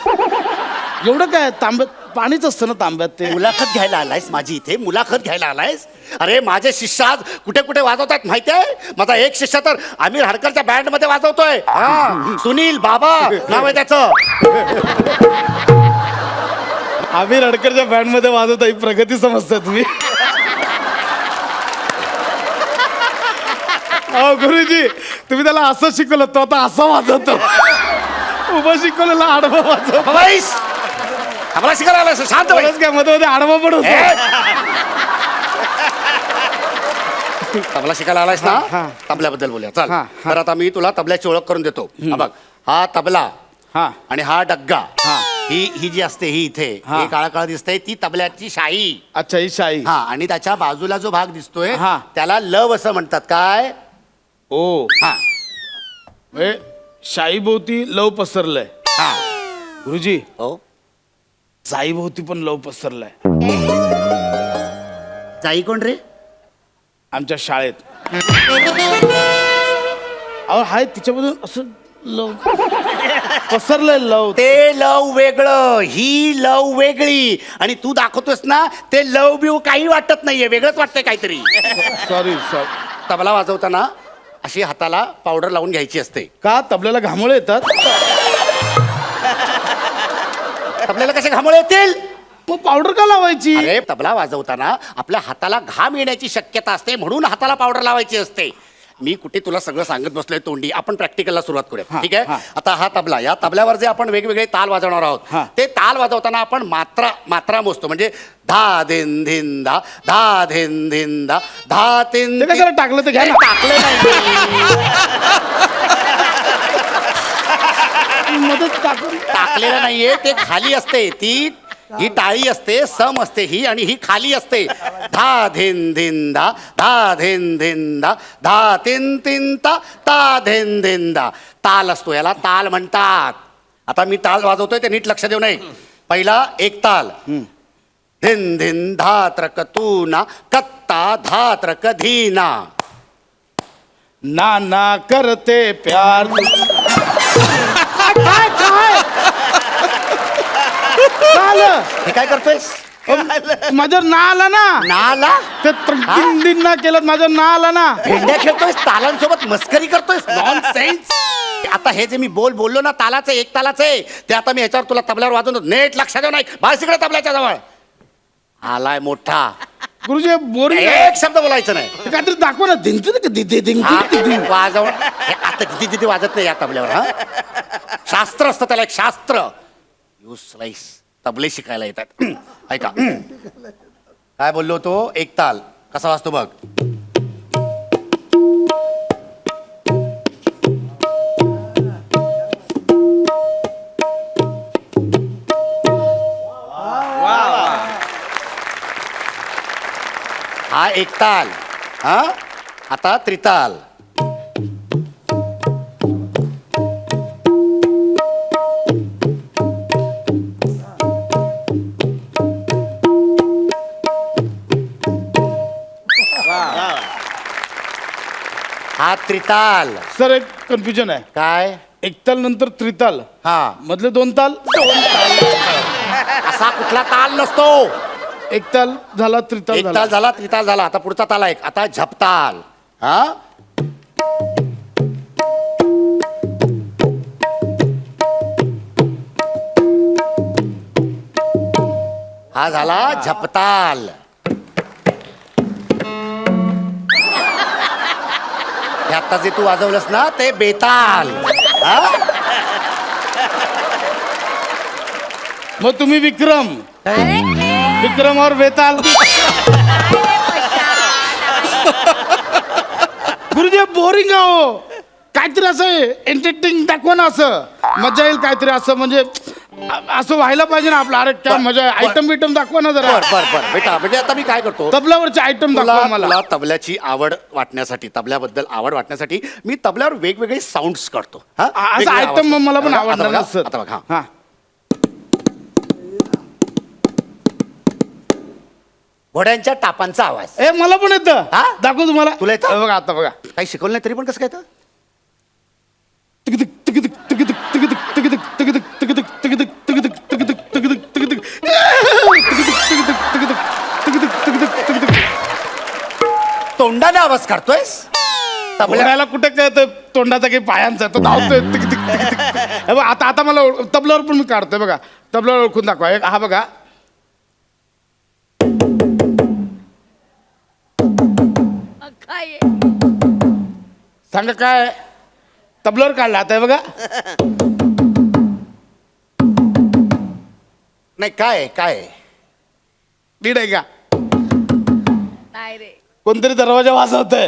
एवढं काय, तांब्यात पाणीच असतं ना तांब्यात ते. मुलाखत घ्यायला आलायस माझी इथे, मुलाखत घ्यायला आलायस? अरे माझे शिष्य आज कुठे कुठे वाजवतात माहिती आहे? माझा एक शिष्य तर आमिर हडकरच्या बँड मध्ये वाजवतोय. हा, सुनील बाबा नाव आहे त्याचं. आमिर हडकरच्या बँड मध्ये वाजवता, ही प्रगती समजता तुम्ही. अहो गुरुजी, तुम्ही त्याला असं शिकवलं, तो आता असं वाजवतो. उभं शिकवलेला आडवा वाजवतो. बाबाईस, आम्हाला शिकायला आलायस? शांत बरंच बाईस. काय मध्ये मध्ये आडवा पण होतो. तबला शिकायला आलायस ना, हा. तबल्याबद्दल बोलूया. चल हा, हा. तर आता मी तुला तबल्याची ओळख करून देतो. हा बघ, हा तबला हा आणि हा डग्गा. हा. ही जी असते ही इथे, हा. ही काळा काळा दिसते, ती तबल्याची शाई. अच्छा, ही शाई. हा, आणि त्याच्या बाजूला जो भाग दिसतोय हा. त्याला लव असं म्हणतात. काय? ओ, हा म्हणजे शाई भोवती लव पसरलंय. हा. गुरुजी, हो, जाई भोवती पण लव पसरलाय जाई कोण रे? आमच्या शाळेत. अहो हाय, तिच्याबद्दल असं लव पसरलंय लव. ते लव वेगळं, ही लव वेगळी. आणि तू दाखवतोस ना ते लव बिव काही वाटत नाहीये, वेगळंच वाटतंय काहीतरी. Sorry sorry. तबला वाजवताना अशी हाताला पावडर लावून घ्यायची असते. का तबल्याला घामोळे येतात? तबल्याला कसे घामोळे येतील? मग पावडर का लावायची? अरे तबला वाजवताना आपल्या हाताला घाम येण्याची शक्यता असते, म्हणून हाताला पावडर लावायची असते. मी कुठे तुला सगळं सांगत बसलोय तोंडी. आपण प्रॅक्टिकलला सुरुवात करूया, हा, ठीक आहे? हा. आता हा तबला, या तबल्यावर जे आपण वेगवेगळे ताल वाजवणार आहोत, हा. ते ताल वाजवताना आपण मात्रा मोजतो. म्हणजे धा धिन धिन धा, धा धिन धिन धा, धा तिन. ते कशाला टाकलं ते घ्या ना. टाकलं नाही, मदत टाकून. टाकलेलं नाहीये, ते खाली असते. ही टाळी असते, सम असते ही, आणि ही खाली असते. धा धिन धिन धा, धा धिन धिन धा, धा तिन तिन ता, ता धिन धिन धा. ताल असतो, याला ताल म्हणतात. आता मी ताल वाजवतोय ते नीट लक्ष देऊ नये. पहिला एक ताल. धिन धिन धा त्रक तू ना, कत्ता धा त्रक धीना. ना ना करते प्यार. काय काय झालं? हे काय करतोयस? माझ्यावर ना आला ना. नाला ते तीन दिन ना केलं, माझ्यावर ना आला ना. भेंड्या खेळतोयस, तालांसोबत मस्करी करतोयस. नॉनसेन्स. आता हे जे मी बोललो ना, तालाचं एक तालाचं आहे, ते आता मी ह्याच्यावर तुला तबल्यावर वाजवतो. नेट लक्षात देऊ नाही. बस तिकडे तबल्याच्या जवळ. आलाय मोठा. गुरुजी बोरिंग. एक शब्द बोलायचं नाही. काहीतरी दाखव ना. वाजव. आता तिथे वाजत नाही या तबल्यावर. हा, शास्त्र असतं त्याला, एक शास्त्र. You slice. तबले शिकायला येतात. ऐका, काय बोललो तो? एक ताल कसा वाजतो बघ. हा एक ताल. हा, आता त्रिताल. हा त्रिताल. सर एक कन्फ्युजन आहे. काय? एकताल नंतर त्रिताल, हा, मधले दोन ताल. असा कुठला ताल नसतो. एक ताल झाला, त्रिताल एक झाला. ताल झाला, त्रिताल झाला. आता पुढचा ताल आहे. आता झपताल. हा, हा झाला झपताल. हे आता जे तू वाजवलंस ना, ते बेताल. हा? मग तुम्ही विक्रम विक्रम और बेताल गुरुजी बोरिंग हो काहीतरी असं एंटरटेनिंग दाखवा ना असं मजा येईल काहीतरी असं म्हणजे असं व्हायला पाहिजे ना आपलं. अरे काय मजा आहे आयटम बिटम दाखवा ना जरा. बर बेटा म्हणजे आता मी काय करतो तबल्यावरचे आयटम तुला दाखवा मला. तुला तबल्याची आवड वाटण्यासाठी तबल्याबद्दल आवड वाटण्यासाठी मी तबल्यावर वेगवेगळे साऊंड्स करतो हा? असं वेगवेगळे आयटम आवाज. मला पण आता आवडणार बघा, ना, सर. आता बघा हा घोड्यांच्या टापांचा आवाज. ए मला पण येतं हा? दाखवू तुम्हाला. तुला येतं? हे बघा आता बघा. काही शिकवलं नाही तरी पण कसं काय तर? तोंडाने आवाज काढतोयस तबल्या. घोड्याला कुठे कळतं तोंडाचा काही पायांचा तो धावतोय तिक, तिक, तिक, तिक, तिक. हे बघ, आता मला तबल्यावर पण मी काढतोय बघा. तबल्यावर ओळखून दाखवा. हा बघा काय सांगा काय तबल्यावर काढला आता हे बघा. नाही काय काय नीट आहे का नाही रे. कोणतरी दरवाजा वाजवतोय.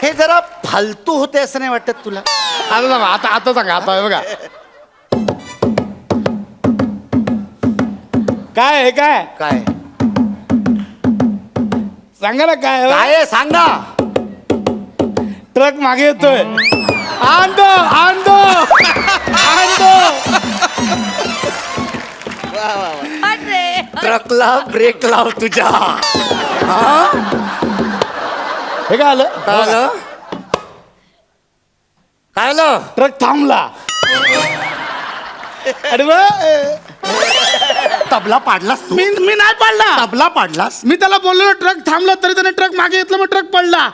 हे जरा फालतू होते असं नाही वाटत तुला? आता सांगा आता सांगा आता हे बघा काय आहे काय काय सांगा ना काय आहे? काय आहे? सांग ना. ट्रक मागे येतोय. आणतो आणतो आणतो. अरे ट्रकला ब्रेक लाव तुझ्या. हे काय आलं काय आलं? काय आलं? ट्रक थांबला. अरे वा. तबला पाडलास तू? मी नाही पडला. तबला पाडलास? मी त्याला बोललो ट्रक थांबला तरी त्याने ट्रक मागे घेतला मग ट्रक पडला.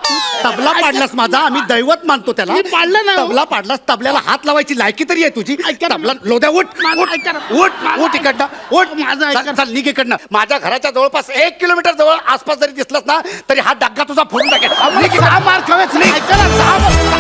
तबला पाडलास माझा. आम्ही दैवत मानतो त्याला. मी पाडलं ना. तबला पाडलास. तबल्याला हात लावायची लायकी तरी आहे तुझी. ऐका ना. तबला लोद्या उठ माझं ऐका ना. उठ उठ इकडनं उठ. माझं ऐका चल ना. चल, निघ इकडनं. माझ्या घराच्या जवळपास 1 किलोमीटर जवळ आसपास जरी दिसलास ना तरी हा डग्गा तुझा फोडून टाकेल. आम्हाला निघ इकडनं. सहा मार खावेच नाही. ऐका ना, सहा मार-